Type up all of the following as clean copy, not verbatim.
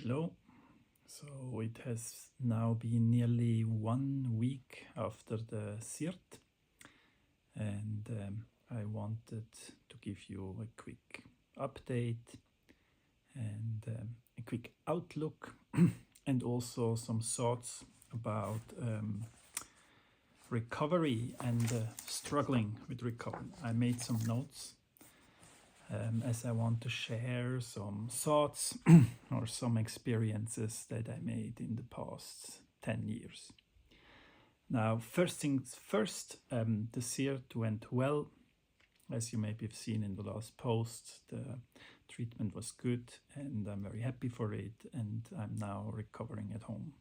Hello. So it has now been nearly 1 week after the CIRT, and I wanted to give you a quick update and a quick outlook and also some thoughts about recovery and struggling with recovery. I made some notes as I want to share some thoughts or some experiences that I made in the past 10 years. Now, first things first, the CIRT went well. As you maybe have seen in the last post, the treatment was good and I'm very happy for it, and I'm now recovering at home.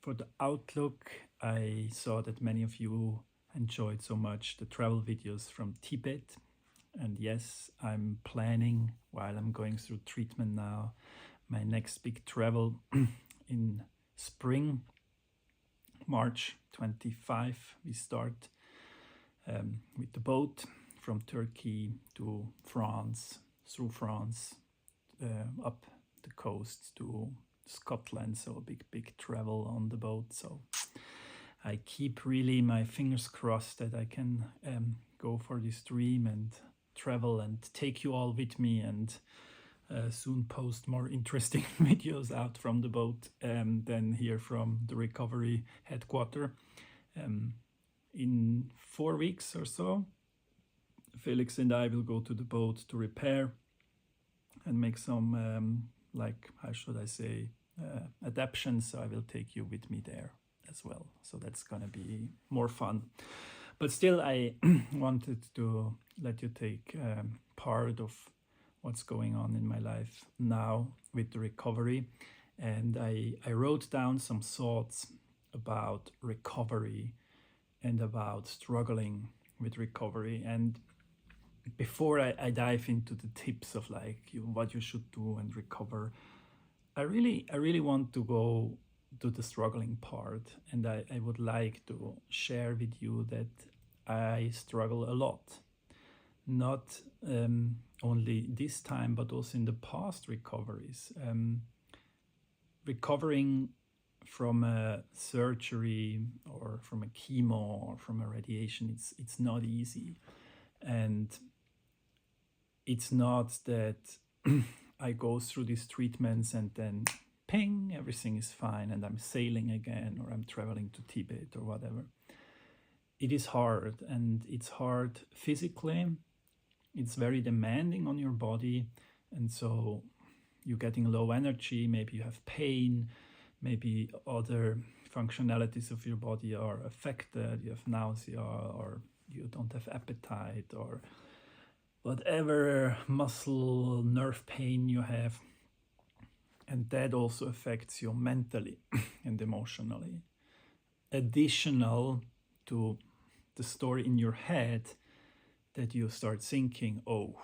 For the outlook, I saw that many of you enjoyed so much the travel videos from Tibet. And yes, I'm planning, while I'm going through treatment now, my next big travel in spring, March 25. We start with the boat from Turkey to France, through France, up the coast to Scotland. So a big travel on the boat. So I keep really my fingers crossed that I can go for this dream and travel and take you all with me, and soon post more interesting videos out from the boat than here from the recovery headquarters. In 4 weeks or so, Felix and I will go to the boat to repair and make some how should I say, adaptations. So I will take you with me there as well. So that's gonna be more fun. But still, I wanted to let you take part of what's going on in my life now with the recovery. And I wrote down some thoughts about recovery and about struggling with recovery. And before I dive into the tips of what you should do and recover, I really want to go to the struggling part, and I would like to share with you that I struggle a lot, not only this time but also in the past recoveries. Recovering from a surgery or from a chemo or from a radiation, it's not easy, and it's not that I go through these treatments and then ping, everything is fine and I'm sailing again or I'm traveling to Tibet or whatever. It is hard, and it's hard physically. It's very demanding on your body, and so you're getting low energy, maybe you have pain, maybe other functionalities of your body are affected, you have nausea or you don't have appetite or whatever muscle, nerve pain you have. And that also affects you mentally and emotionally. Additional to the story in your head that you start thinking, oh,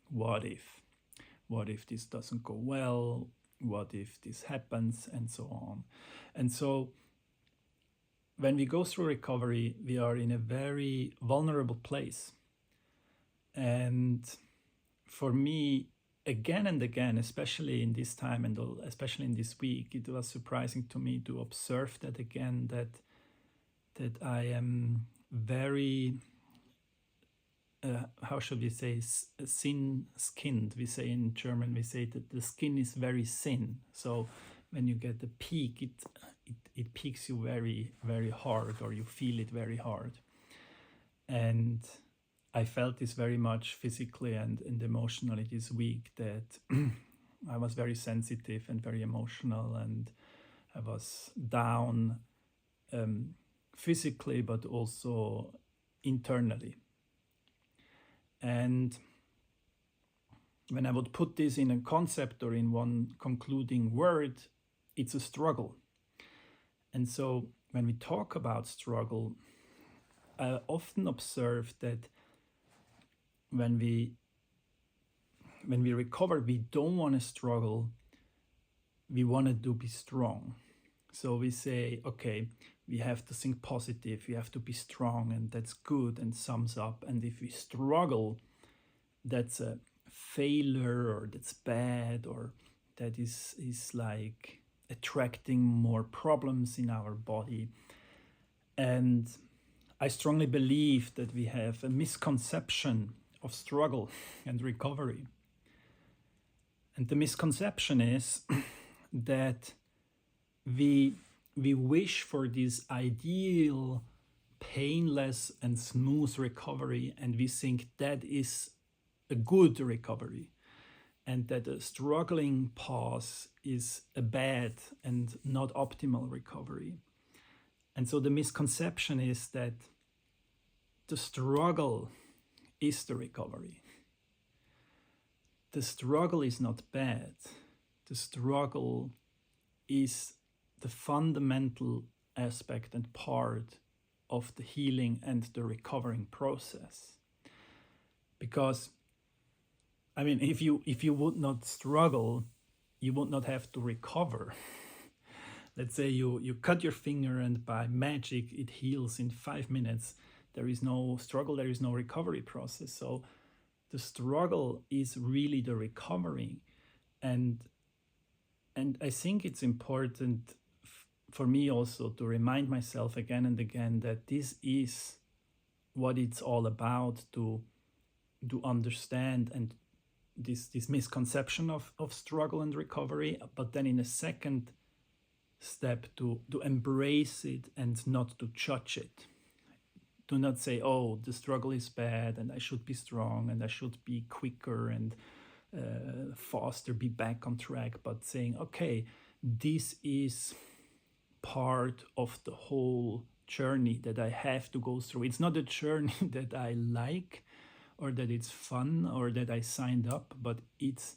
what if this doesn't go well? What if this happens? And so on. And so when we go through recovery, we are in a very vulnerable place. And for me, again and again, especially in this time and especially in this week, it was surprising to me to observe that again, that I am very, how should we say, thin-skinned. We say in German, we say that the skin is very thin. So when you get the peak, it peaks you very, very hard, or you feel it very hard. And I felt this very much physically and emotionally this week, that I was very sensitive and very emotional, and I was down physically but also internally. And when I would put this in a concept or in one concluding word, it's a struggle. And so when we talk about struggle, I often observe that when we recover, we don't want to struggle, we want to be strong. So we say, okay, we have to think positive, we have to be strong, and that's good and sums up. And if we struggle, that's a failure, or that's bad, or that is like attracting more problems in our body. And I strongly believe that we have a misconception of struggle and recovery. And the misconception is that we wish for this ideal, painless and smooth recovery, and we think that is a good recovery, and that a struggling path is a bad and not optimal recovery. And so the misconception is that the struggle is the recovery. The struggle is not bad. The struggle is the fundamental aspect and part of the healing and the recovering process. Because, I mean, if you would not struggle, you would not have to recover. Let's say you cut your finger and by magic it heals in 5 minutes. There is no struggle, there is no recovery process. So the struggle is really the recovery. And I think it's important for me also to remind myself again and again that this is what it's all about, to understand and this misconception of struggle and recovery, but then in a second step to embrace it and not to judge it. Do not say, oh, the struggle is bad and I should be strong and I should be quicker and faster, be back on track, but saying, okay, this is part of the whole journey that I have to go through. It's not a journey that I like or that it's fun or that I signed up, but it's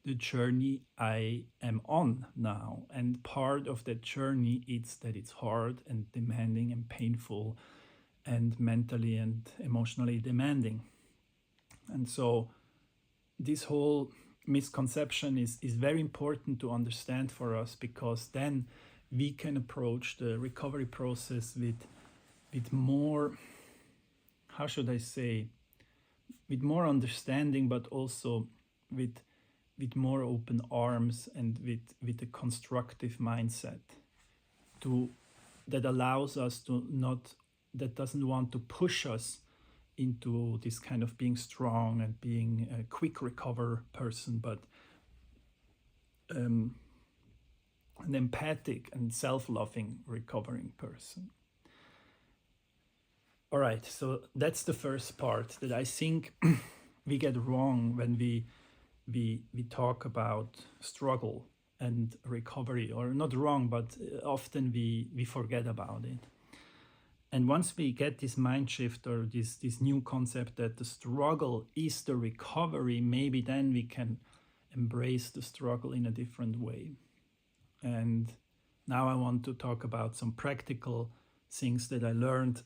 the journey I am on now. And part of that journey is that it's hard and demanding and painful and mentally and emotionally demanding. And so this whole misconception is very important to understand for us, because then we can approach the recovery process with more, how should I say, with more understanding, but also with more open arms and with a constructive mindset that allows us to not, that doesn't want to push us into this kind of being strong and being a quick recover person, but an empathic and self-loving recovering person. All right, so that's the first part that I think we get wrong when we talk about struggle and recovery, or not wrong, but often we forget about it. And once we get this mind shift or this new concept that the struggle is the recovery, maybe then we can embrace the struggle in a different way. And now I want to talk about some practical things that I learned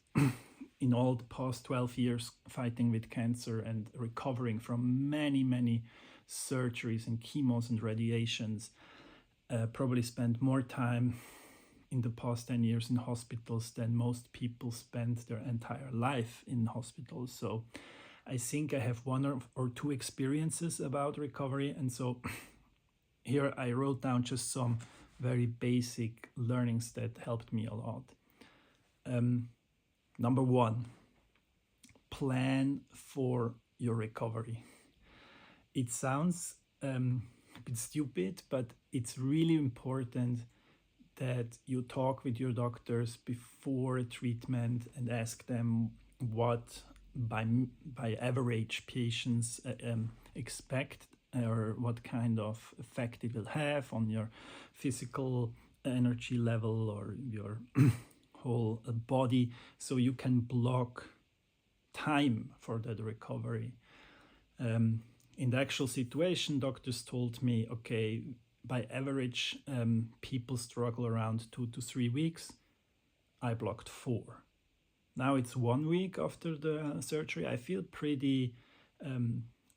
in all the past 12 years fighting with cancer and recovering from many surgeries and chemos and radiations. Probably spent more time in the past 10 years in hospitals than most people spend their entire life in hospitals. So I think I have one or two experiences about recovery. And so here I wrote down just some very basic learnings that helped me a lot. Number one, plan for your recovery. It sounds a bit stupid, but it's really important that you talk with your doctors before a treatment and ask them what by average patients expect, or what kind of effect it will have on your physical energy level or your whole body, so you can block time for that recovery. In the actual situation, doctors told me, okay, by average, people struggle around 2 to 3 weeks. I blocked 4. Now it's 1 week after the surgery. I feel pretty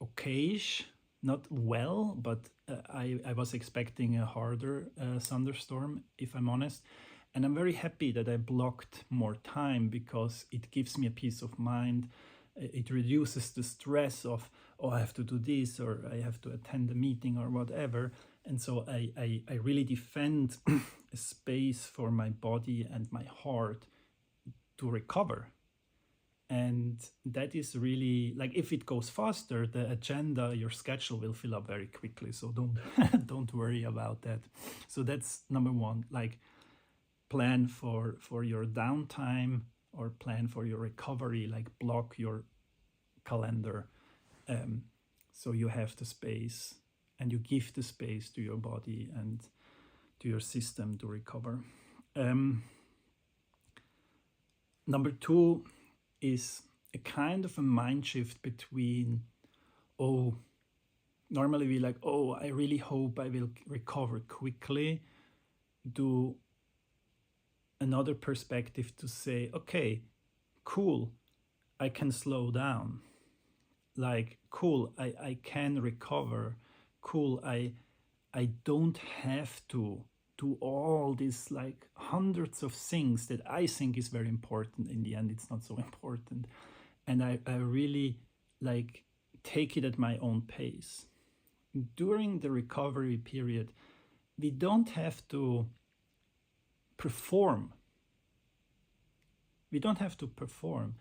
okayish, not well, but I was expecting a harder thunderstorm, if I'm honest. And I'm very happy that I blocked more time, because it gives me a peace of mind. It reduces the stress of, oh, I have to do this, or I have to attend a meeting or whatever. And so I really defend a space for my body and my heart to recover. And that is really like, if it goes faster, the agenda, your schedule will fill up very quickly. So don't don't worry about that. So that's number one, like plan for your downtime or plan for your recovery, like block your calendar. So you have the space and you give the space to your body and to your system to recover. Number two is a kind of a mind shift between, oh, normally we like, oh, I really hope I will recover quickly, to another perspective to say, okay, cool, I can slow down. Like, cool, I can recover. Cool, I don't have to do all these like hundreds of things that I think is very important. In the end, it's not so important. And I really like take it at my own pace. During the recovery period, we don't have to perform. We don't have to perform.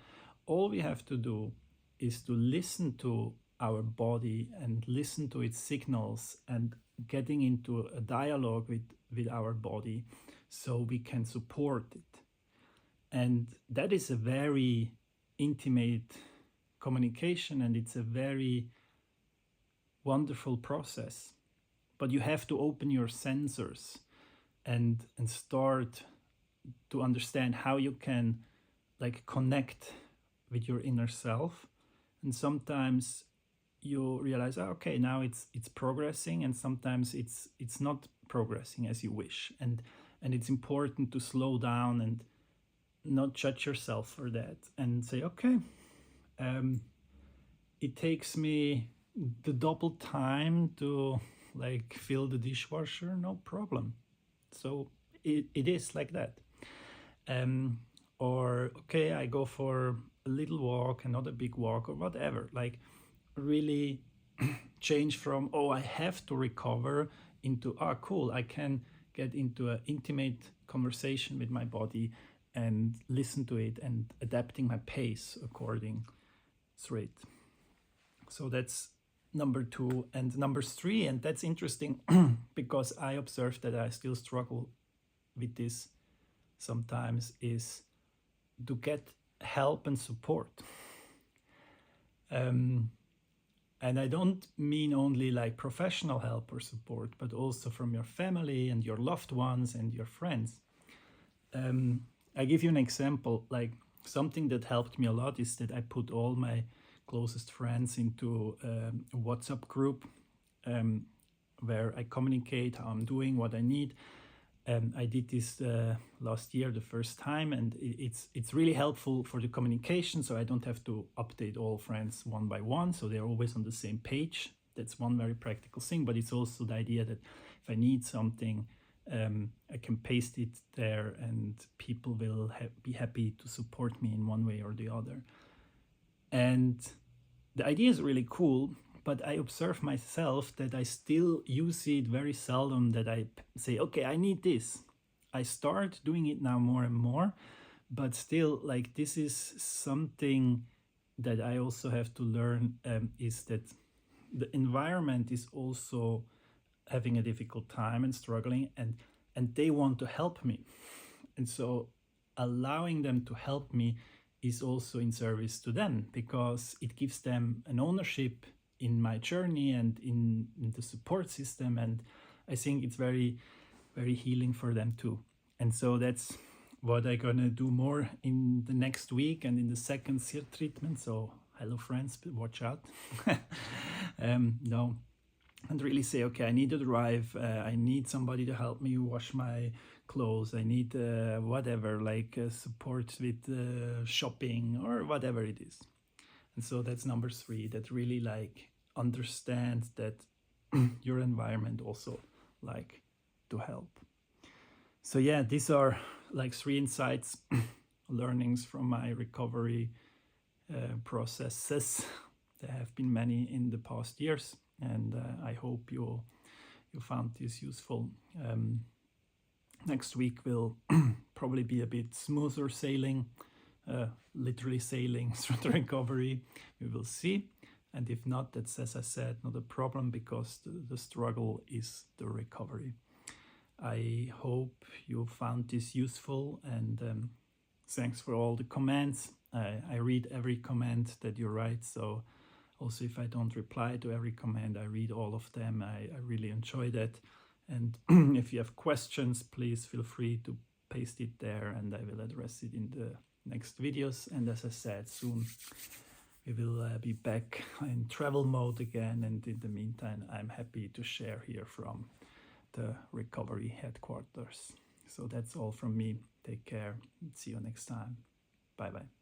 All we have to do is to listen to our body and listen to its signals and getting into a dialogue with our body so we can support it. And that is a very intimate communication, and it's a very wonderful process. But you have to open your sensors and start to understand how you can like connect with your inner self. And sometimes you realize, oh, okay, now it's progressing, and sometimes it's not progressing as you wish. And it's important to slow down and not judge yourself for that and say, okay, it takes me the double time to like fill the dishwasher, no problem. So it is like that. Or okay, I go for a little walk and not a big walk or whatever. Like really change from, oh, I have to recover, into, ah, cool, I can get into an intimate conversation with my body and listen to it and adapting my pace according to it. So that's number two. And number three, and that's interesting because I observed that I still struggle with this sometimes, is to get help and support. And I don't mean only like professional help or support, but also from your family and your loved ones and your friends. I give you an example, like something that helped me a lot is that I put all my closest friends into a WhatsApp group where I communicate how I'm doing, what I need. I did this last year, the first time, and it's really helpful for the communication, so I don't have to update all friends one by one, so they're always on the same page. That's one very practical thing, but it's also the idea that if I need something, I can paste it there and people will be happy to support me in one way or the other. And the idea is really cool, but I observe myself that I still use it very seldom, that I say, okay, I need this. I start doing it now more and more, but still, like, this is something that I also have to learn, is that the environment is also having a difficult time and struggling, and they want to help me. And so allowing them to help me is also in service to them, because it gives them an ownership in my journey and in the support system. And I think it's very, very healing for them too. And so that's what I'm gonna do more in the next week and in the second treatment. So hello friends, watch out. No, and really say, okay, I need to drive, I need somebody to help me wash my clothes, I need whatever, like support with shopping or whatever it is. And so that's number three, that really like understand that your environment also like to help. So yeah, these are like three insights, learnings from my recovery processes. There have been many in the past years, and I hope you you found this useful. Next week will probably be a bit smoother sailing, literally sailing through the recovery. We will see. And if not, that's, as I said, not a problem, because the struggle is the recovery. I hope you found this useful, and thanks for all the comments. I read every comment that you write, so also if I don't reply to every comment, I read all of them. I really enjoy that. And if you have questions, please feel free to paste it there, and I will address it in the next videos. And as I said, soon we will be back in travel mode again, and in the meantime, I'm happy to share here from the recovery headquarters. So that's all from me. Take care and see you next time. Bye bye.